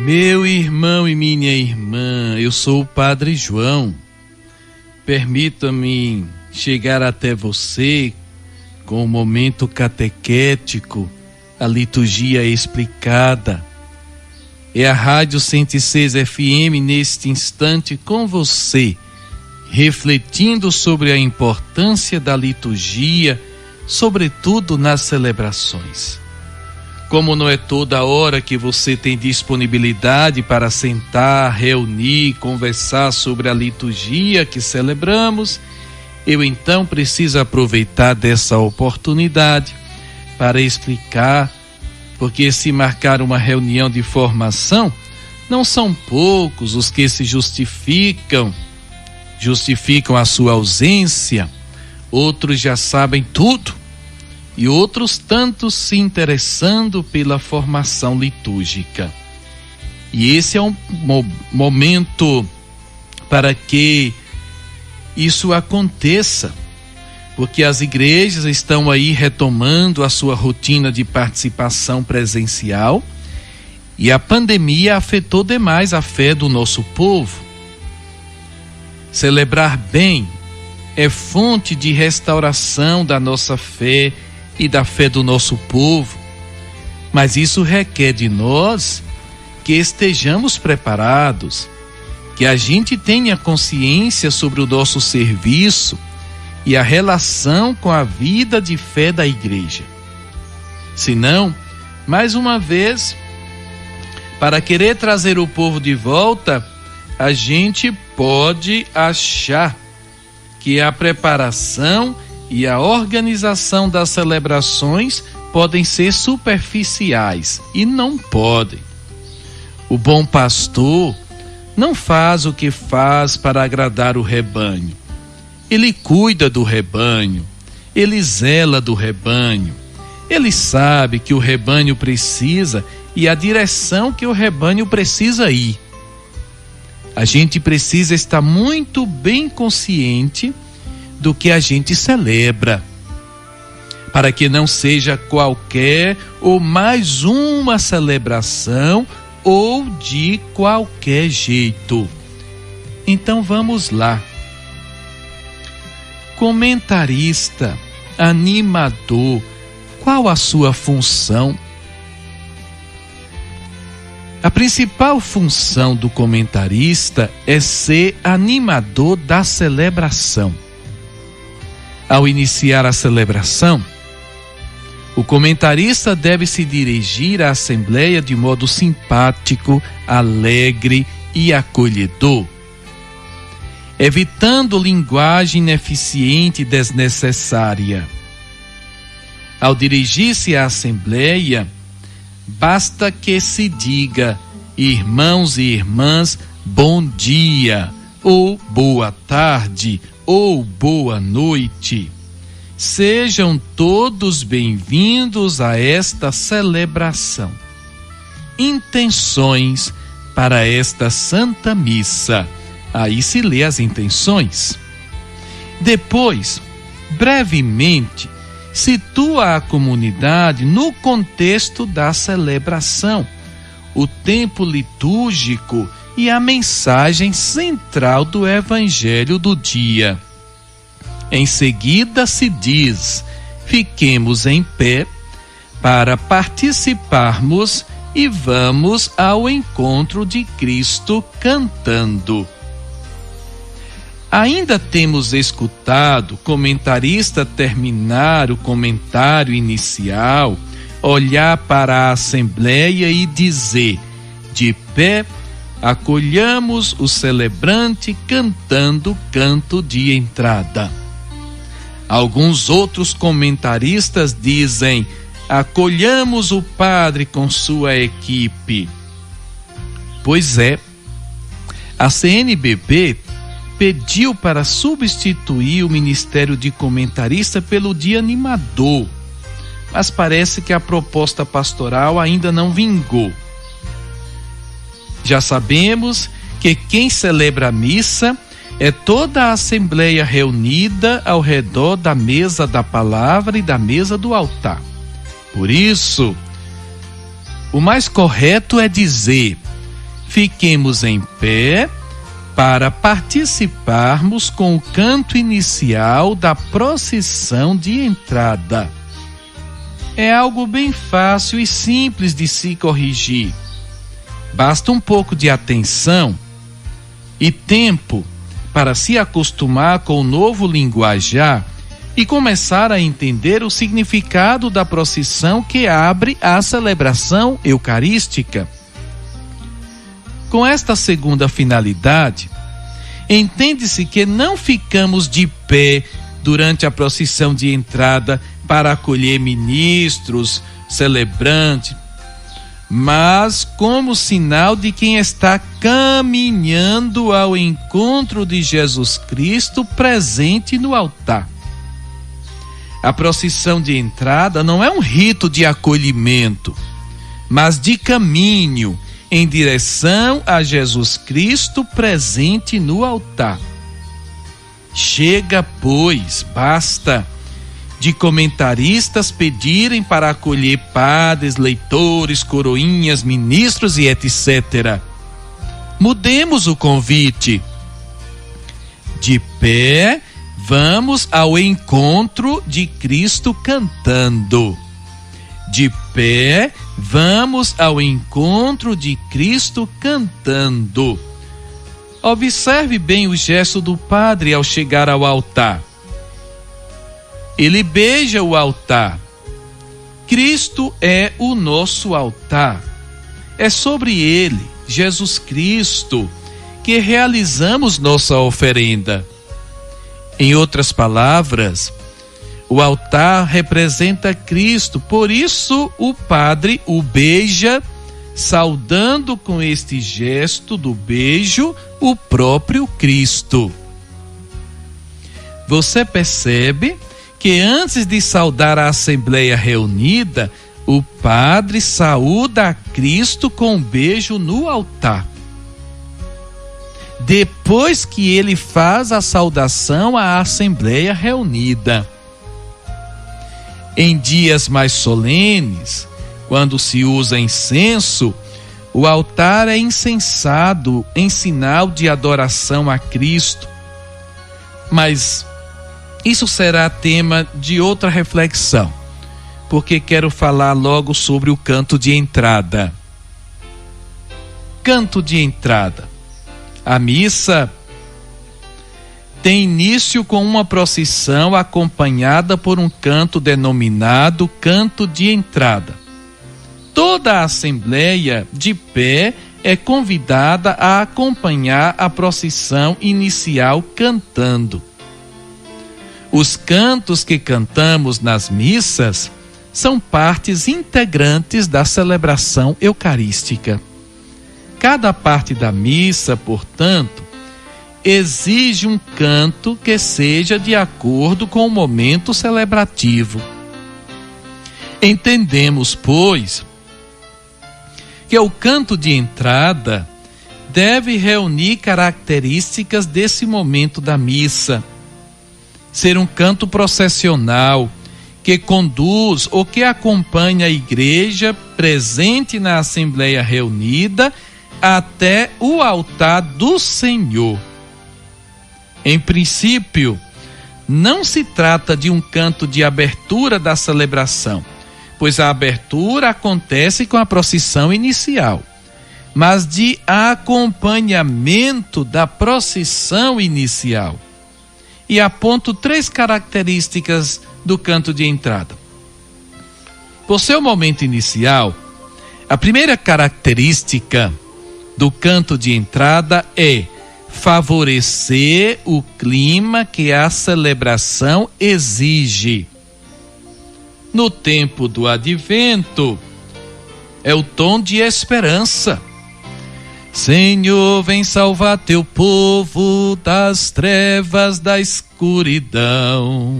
Meu irmão e minha irmã, eu sou o Padre João. Permita-me chegar até você com o momento catequético, a liturgia explicada. É a Rádio 106 FM neste instante com você, refletindo sobre a importância da liturgia, sobretudo nas celebrações. Como não é toda hora que você tem disponibilidade para sentar, reunir, conversar sobre a liturgia que celebramos, eu então preciso aproveitar dessa oportunidade para explicar, porque se marcar uma reunião de formação, não são poucos os que se justificam a sua ausência, outros já sabem tudo, e outros tantos se interessando pela formação litúrgica. E esse é um momento para que isso aconteça, porque as igrejas estão aí retomando a sua rotina de participação presencial e a pandemia afetou demais a fé do nosso povo. Celebrar bem é fonte de restauração da nossa fé e da fé do nosso povo, mas isso requer de nós que estejamos preparados, que a gente tenha consciência sobre o nosso serviço e a relação com a vida de fé da igreja. Senão, mais uma vez, para querer trazer o povo de volta, a gente pode achar que a preparação e a organização das celebrações podem ser superficiais, e não podem. O bom pastor não faz o que faz para agradar o rebanho. Ele cuida do rebanho, ele zela do rebanho, ele sabe que o rebanho precisa e a direção que o rebanho precisa ir. A gente precisa estar muito bem consciente do que a gente celebra, para que não seja qualquer ou mais uma celebração ou de qualquer jeito. Então vamos lá. Comentarista, animador, qual a sua função? A principal função do comentarista é ser animador da celebração. Ao iniciar a celebração, o comentarista deve se dirigir à assembleia de modo simpático, alegre e acolhedor, evitando linguagem ineficiente e desnecessária. Ao dirigir-se à assembleia, basta que se diga: irmãos e irmãs, bom dia, ou boa tarde, ou boa noite. Sejam todos bem-vindos a esta celebração. Intenções para esta Santa Missa. Aí se lê as intenções. Depois, brevemente, situa a comunidade no contexto da celebração, o tempo litúrgico e a mensagem central do Evangelho do dia. Em seguida se diz: fiquemos em pé para participarmos e vamos ao encontro de Cristo cantando. Ainda temos escutado comentarista terminar o comentário inicial, olhar para a assembleia e dizer: de pé, acolhamos o celebrante cantando o canto de entrada. Alguns outros comentaristas dizem: acolhamos o padre com sua equipe. Pois é, a CNBB pediu para substituir o ministério de comentarista pelo de animador, mas parece que a proposta pastoral ainda não vingou. Já sabemos que quem celebra a missa é toda a assembleia reunida ao redor da mesa da palavra e da mesa do altar. Por isso, o mais correto é dizer: fiquemos em pé para participarmos com o canto inicial da procissão de entrada. É algo bem fácil e simples de se corrigir. Basta um pouco de atenção e tempo para se acostumar com o novo linguajar e começar a entender o significado da procissão que abre a celebração eucarística. Com esta segunda finalidade, entende-se que não ficamos de pé durante a procissão de entrada para acolher ministros, celebrantes, mas como sinal de quem está caminhando ao encontro de Jesus Cristo presente no altar. A procissão de entrada não é um rito de acolhimento, mas de caminho em direção a Jesus Cristo presente no altar. Chega, pois, basta de comentaristas pedirem para acolher padres, leitores, coroinhas, ministros e etc. Mudemos o convite. De pé, vamos ao encontro de Cristo cantando. De pé, vamos ao encontro de Cristo cantando. Observe bem o gesto do padre ao chegar ao altar. Ele beija o altar. Cristo é o nosso altar. É sobre ele, Jesus Cristo, que realizamos nossa oferenda. Em outras palavras, o altar representa Cristo, por isso o padre o beija, saudando com este gesto do beijo o próprio Cristo. Você percebe que antes de saudar a assembleia reunida, o padre saúda a Cristo com um beijo no altar. Depois que ele faz a saudação à assembleia reunida. Em dias mais solenes, quando se usa incenso, o altar é incensado em sinal de adoração a Cristo. Mas isso será tema de outra reflexão, porque quero falar logo sobre o canto de entrada. Canto de entrada. A missa tem início com uma procissão acompanhada por um canto denominado canto de entrada. Toda a assembleia de pé é convidada a acompanhar a procissão inicial cantando. Os cantos que cantamos nas missas são partes integrantes da celebração eucarística. Cada parte da missa, portanto, exige um canto que seja de acordo com o momento celebrativo. Entendemos, pois, que o canto de entrada deve reunir características desse momento da missa. Ser um canto processional que conduz ou que acompanha a igreja presente na assembleia reunida até o altar do Senhor. Em princípio, não se trata de um canto de abertura da celebração, pois a abertura acontece com a procissão inicial, mas de acompanhamento da procissão inicial. E aponto 3 características do canto de entrada. Por seu momento inicial, a primeira característica do canto de entrada é favorecer o clima que a celebração exige. No tempo do advento, é o tom de esperança. Senhor, vem salvar teu povo das trevas da escuridão.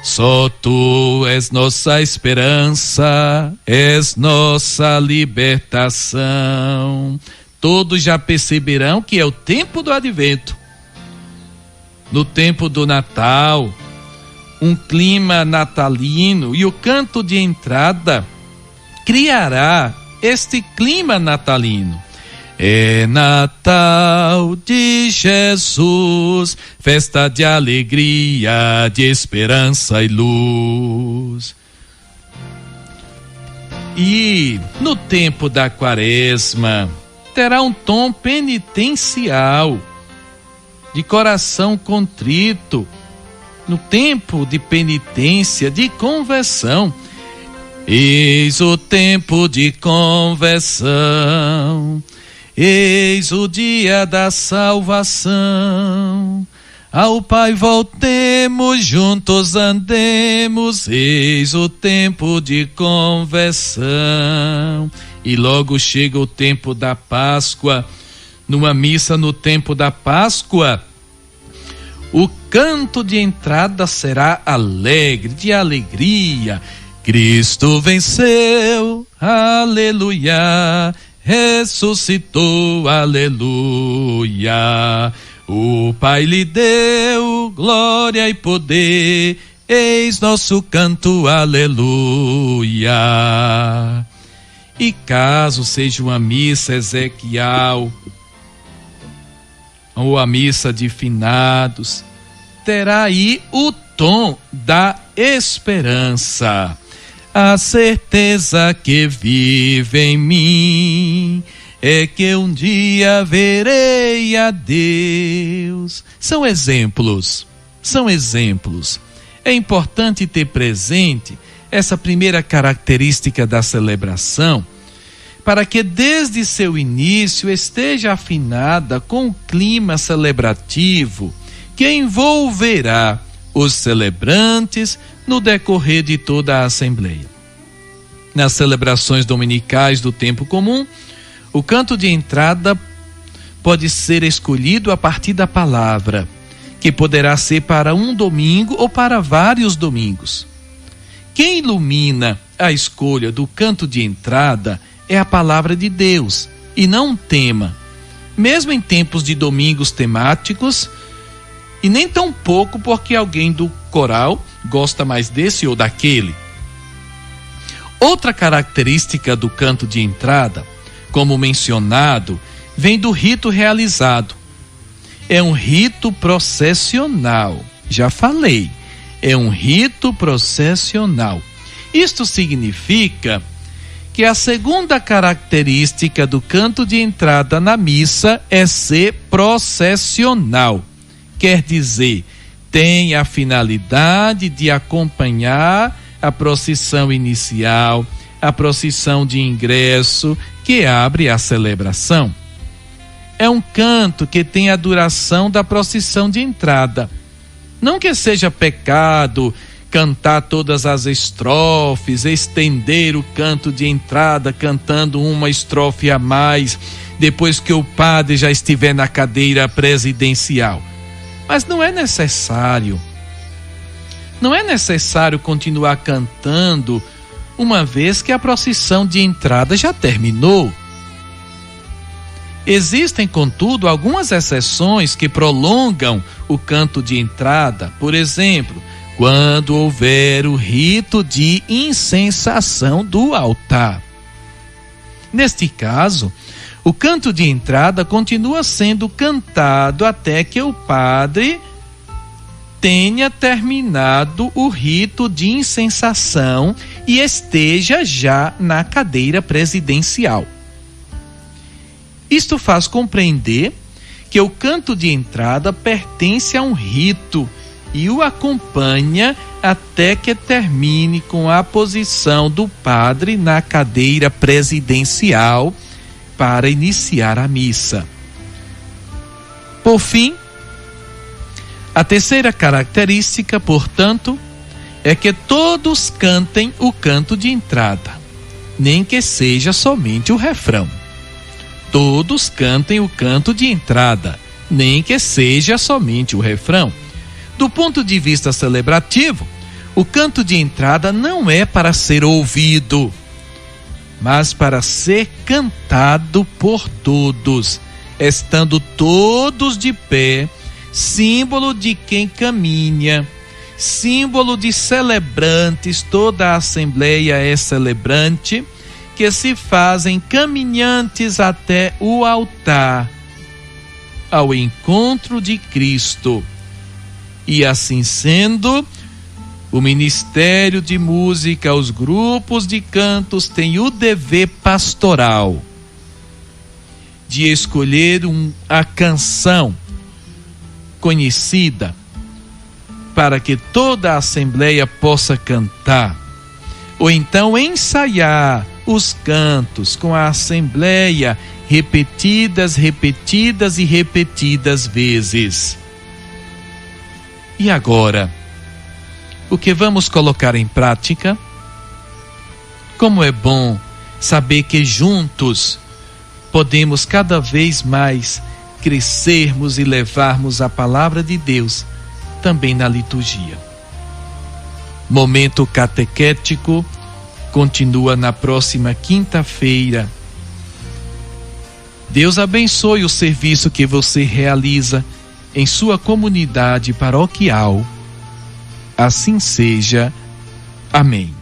Só tu és nossa esperança, és nossa libertação. Todos já perceberão que é o tempo do advento. No tempo do Natal, um clima natalino, e o canto de entrada criará este clima natalino. É Natal de Jesus, festa de alegria, de esperança e luz. E no tempo da Quaresma terá um tom penitencial, de coração contrito, no tempo de penitência, de conversão. Eis o tempo de conversão, eis o dia da salvação. Ao Pai voltemos, juntos andemos, eis o tempo de conversão. E logo chega o tempo da Páscoa. Numa missa no tempo da Páscoa, o canto de entrada será alegre, de alegria. Cristo venceu, aleluia, ressuscitou, aleluia. O Pai lhe deu glória e poder, eis nosso canto, aleluia. E caso seja uma missa ezequial ou a missa de finados, terá aí o tom da esperança. A certeza que vive em mim é que um dia verei a Deus. São exemplos. É importante ter presente essa primeira característica da celebração, para que desde seu início esteja afinada com o clima celebrativo que envolverá os celebrantes no decorrer de toda a Assembleia. Nas celebrações dominicais do tempo comum, o canto de entrada pode ser escolhido a partir da palavra, que poderá ser para um domingo ou para vários domingos. Quem ilumina a escolha do canto de entrada é a palavra de Deus, e não um tema, mesmo em tempos de domingos temáticos, e nem tão pouco porque alguém do coral gosta mais desse ou daquele. Outra característica do canto de entrada, como mencionado, vem do rito realizado. É um rito processional. Já falei, é um rito processional. Isto significa que a segunda característica do canto de entrada na missa é ser processional. Quer dizer, tem a finalidade de acompanhar a procissão inicial, a procissão de ingresso que abre a celebração. É um canto que tem a duração da procissão de entrada. Não que seja pecado cantar todas as estrofes, estender o canto de entrada cantando uma estrofe a mais depois que o padre já estiver na cadeira presidencial. Mas não é necessário. Não é necessário continuar cantando uma vez que a procissão de entrada já terminou. Existem, contudo, algumas exceções que prolongam o canto de entrada. Por exemplo, quando houver o rito de incensação do altar. Neste caso, o canto de entrada continua sendo cantado até que o padre tenha terminado o rito de incensação e esteja já na cadeira presidencial. Isto faz compreender que o canto de entrada pertence a um rito e o acompanha até que termine com a posição do padre na cadeira presidencial para iniciar a missa. Por fim, a terceira característica, portanto, é que todos cantem o canto de entrada, nem que seja somente o refrão. Todos cantem o canto de entrada, nem que seja somente o refrão. Do ponto de vista celebrativo, o canto de entrada não é para ser ouvido, mas para ser cantado por todos, estando todos de pé, símbolo de quem caminha, símbolo de celebrantes. Toda a Assembleia é celebrante, que se fazem caminhantes até o altar, ao encontro de Cristo. E assim sendo, o Ministério de Música, os grupos de cantos têm o dever pastoral de escolher a canção conhecida para que toda a Assembleia possa cantar, ou então ensaiar os cantos com a Assembleia repetidas e repetidas vezes. E agora, o que vamos colocar em prática? Como é bom saber que juntos podemos cada vez mais crescermos e levarmos a palavra de Deus também na liturgia. Momento catequético continua na próxima quinta-feira. Deus abençoe o serviço que você realiza em sua comunidade paroquial. Assim seja. Amém.